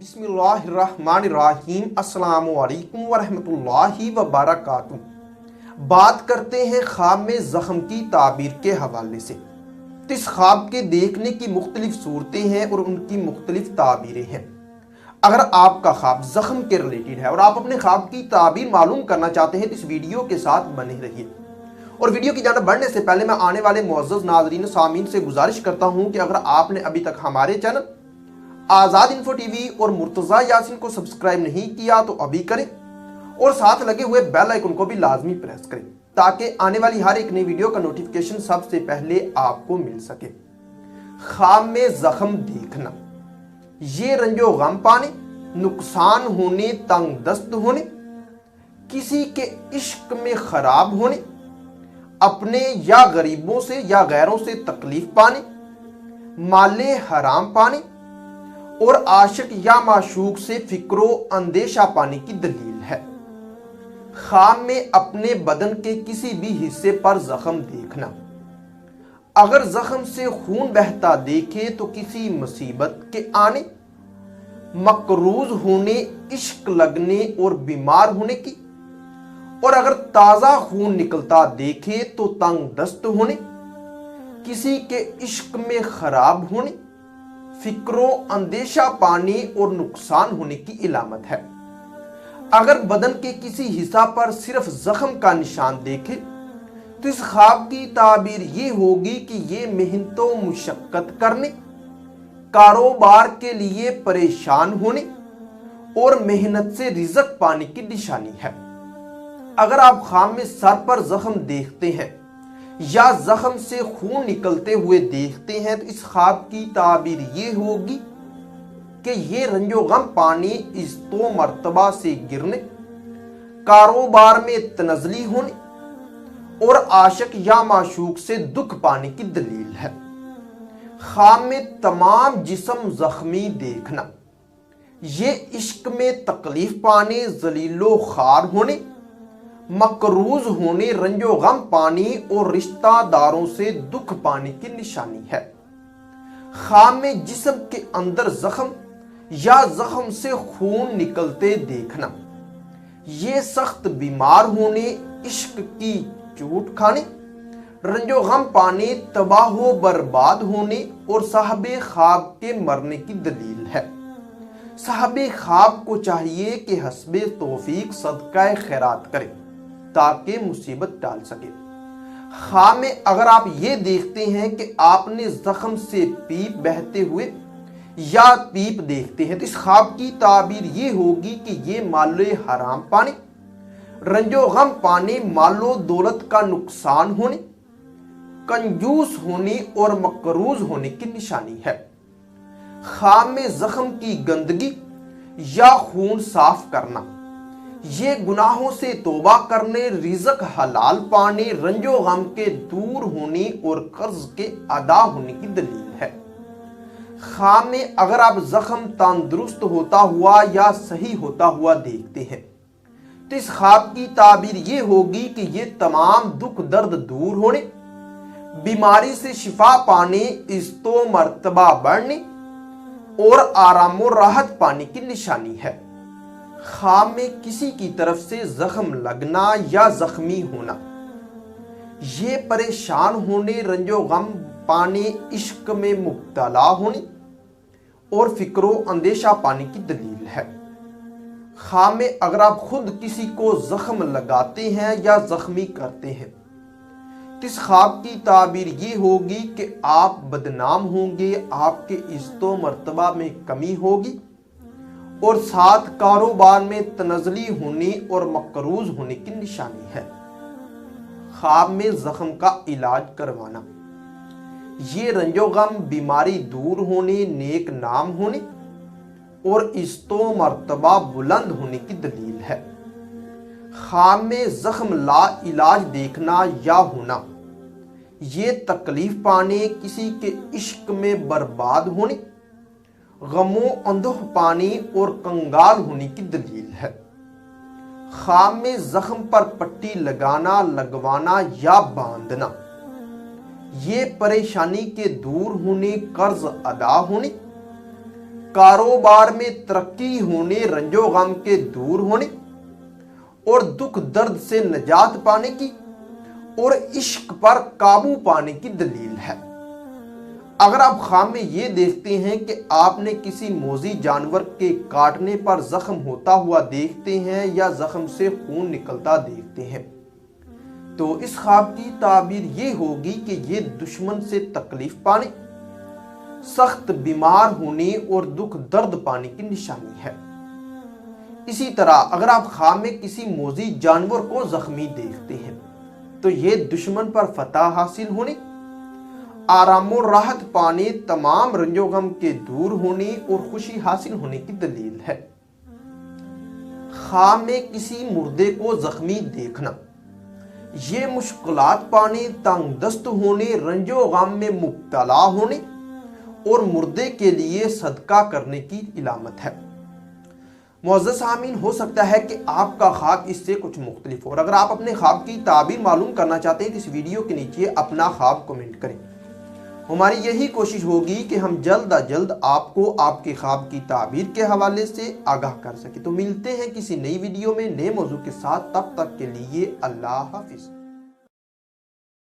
बिस्मिल्लाहिर्रहमानिर्रहीम। अस्सलामु अलैकुम वरहमतुल्लाहि वबरकातुहू। बात करते हैं ख्वाब में ज़ख्म की ताबीर के हवाले से। तो इस ख्वाब के देखने की मुख्तलिफ सूरतें हैं और उनकी मुख्तलिफ ताबीरें हैं। अगर आपका ख्वाब ज़ख्म के रिलेटेड है और आप अपने ख्वाब की ताबीर मालूम करना चाहते हैं तो इस वीडियो के साथ बने रहिए। और वीडियो की जानब बढ़ने से पहले मैं आने वाले मुअज़्ज़ज़ नाज़रीन सामीन से गुजारिश करता हूँ कि अगर आपने अभी तक हमारे चैनल आज़ाद इन्फो टीवी और मुर्तज़ा यासीन को सब्सक्राइब नहीं किया तो अभी करें और साथ लगे हुए बेल आइकन को भी लाजमी प्रेस करें ताकि आने वाली हर एक नई वीडियो का नोटिफिकेशन सबसे पहले आपको मिल सके। ख्वाब में ज़ख्म देखना, ये रंजो गम पाने, नुकसान होने, तंग दस्त होने, किसी के इश्क में खराब होने, अपने या गरीबों से या गैरों से तकलीफ पाने, माले हराम पाने और आशिक या माशूक से फिक्रो अंदेशा पाने की दलील है। ख्वाब में अपने बदन के किसी भी हिस्से पर जख्म देखना, अगर जख्म से खून बहता देखे तो किसी मुसीबत के आने, मकरूज होने, इश्क लगने और बीमार होने की, और अगर ताजा खून निकलता देखे तो तंग दस्त होने, किसी के इश्क में खराब होने, फिक्रो अंदेशा पाने और नुकसान होने की इलामत है। अगर बदन के किसी हिस्सा पर सिर्फ जख्म का निशान देखे तो इस ख्वाब की ताबीर ये होगी कि ये मेहनतों मुशक्कत करने, कारोबार के लिए परेशान होने और मेहनत से रिज़्क पाने की निशानी है। अगर आप ख्वाब में सर पर जख्म देखते हैं या जख्म से खून निकलते हुए देखते हैं तो इस ख्वाब की ताबीर ये होगी कि ये रंजो गम पाने, इस्तो मर्तबा से गिरने, कारोबार में तनज़ली होने और आशिक या माशूक से दुख पाने की दलील है। ख्वाब में तमाम जिस्म जख्मी देखना, ये इश्क में तकलीफ पाने, जलीलो खार होने, मकरूज होने, रंजो गम पानी और रिश्तेदारों से दुख पाने की निशानी है। ख्वाब में जिस्म के अंदर जख्म या जख्म से खून निकलते देखना, ये सख्त बीमार होने, इश्क की चोट खाने, रंजो गम पाने, तबाह बर्बाद होने और साहबे ख्वाब के मरने की दलील है। साहबे ख्वाब को चाहिए कि हस्बे तौफीक सदका खैरात करे ताकि मुसीबत टाल सके। ख्वाब में अगर आप ये देखते हैं कि आपने जख्म से पीप बहते हुए या पीप देखते हैं तो इस ख्वाब की ताबीर ये होगी कि ये मालो हराम पाने, रंजो गम पाने, मालो दौलत का नुकसान होने, कंजूस होने और मकरूज होने की निशानी है। ख्वाब में जख्म की गंदगी या खून साफ करना, ये गुनाहों से तौबा करने, रिज़्क हलाल पाने, रंजो गम के दूर होने और कर्ज के अदा होने की दलील है। ख्वाब में अगर आप जख्म तंदुरुस्त होता हुआ या सही होता हुआ देखते हैं तो इस ख्वाब की ताबीर ये होगी कि ये तमाम दुख दर्द दूर होने, बीमारी से शिफा पाने, इस्तो मर्तबा बढ़ने और आराम और राहत पाने की निशानी है। ख्वाब में किसी की तरफ से जख्म लगना या जख्मी होना, ये परेशान होने, रंजो गम पाने, इश्क में मुब्तला होने और फिक्रो अंदेशा पाने की दलील है। ख्वाब में अगर आप खुद किसी को जख्म लगाते हैं या जख्मी करते हैं तो इस ख्वाब की ताबीर ये होगी कि आप बदनाम होंगे, आपके इज्जतो मर्तबा में कमी होगी और साथ कारोबार में तनज़ली होने और मकरूज होने की निशानी है। ख्वाब में जख्म का इलाज करवाना, ये रंजो गम, बीमारी दूर होने, नेक नाम होने और इज्जतो मर्तबा बुलंद होने की दलील है। ख्वाब में जख्म ला इलाज देखना या होना, ये तकलीफ पाने, किसी के इश्क में बर्बाद होने, गमो अंधोह पानी और कंगाल होने की दलील है। ख्वाब में जख्म पर पट्टी लगाना, लगवाना या बांधना, ये परेशानी के दूर होने, कर्ज अदा होने, کاروبار میں ترقی ہونے، رنج و غم کے دور ہونے اور دکھ درد سے نجات پانے کی اور عشق پر قابو پانے کی دلیل ہے۔ اگر آپ خواب میں یہ دیکھتے ہیں کہ آپ نے کسی موذی جانور کے کاٹنے پر زخم ہوتا ہوا دیکھتے ہیں یا زخم سے خون نکلتا دیکھتے ہیں، تو اس خواب کی تعبیر یہ ہوگی کہ یہ دشمن سے تکلیف پانے، سخت بیمار ہونے اور دکھ درد پانے کی نشانی ہے۔ اسی طرح اگر آپ خواب میں کسی موذی جانور کو زخمی دیکھتے ہیں تو یہ دشمن پر فتح حاصل ہونے، آرام و راحت پانے، تمام رنج و غم کے دور ہونے اور خوشی حاصل ہونے کی دلیل ہے۔ خواب میں کسی مردے کو زخمی دیکھنا یہ مشکلات پانے، تنگ دست ہونے، رنج و غم میں مبتلا ہونے اور مردے کے لیے صدقہ کرنے کی علامت ہے۔ معزز سامعین، ہو سکتا ہے کہ آپ کا خواب اس سے کچھ مختلف ہو، اور اگر آپ اپنے خواب کی تعبیر معلوم کرنا چاہتے ہیں تو اس ویڈیو کے نیچے اپنا خواب کمنٹ کریں۔ ہماری یہی کوشش ہوگی کہ ہم جلد از جلد آپ کو آپ کے خواب کی تعبیر کے حوالے سے آگاہ کر سکیں۔ تو ملتے ہیں کسی نئی ویڈیو میں نئے موضوع کے ساتھ، تب تک کے لیے اللہ حافظ۔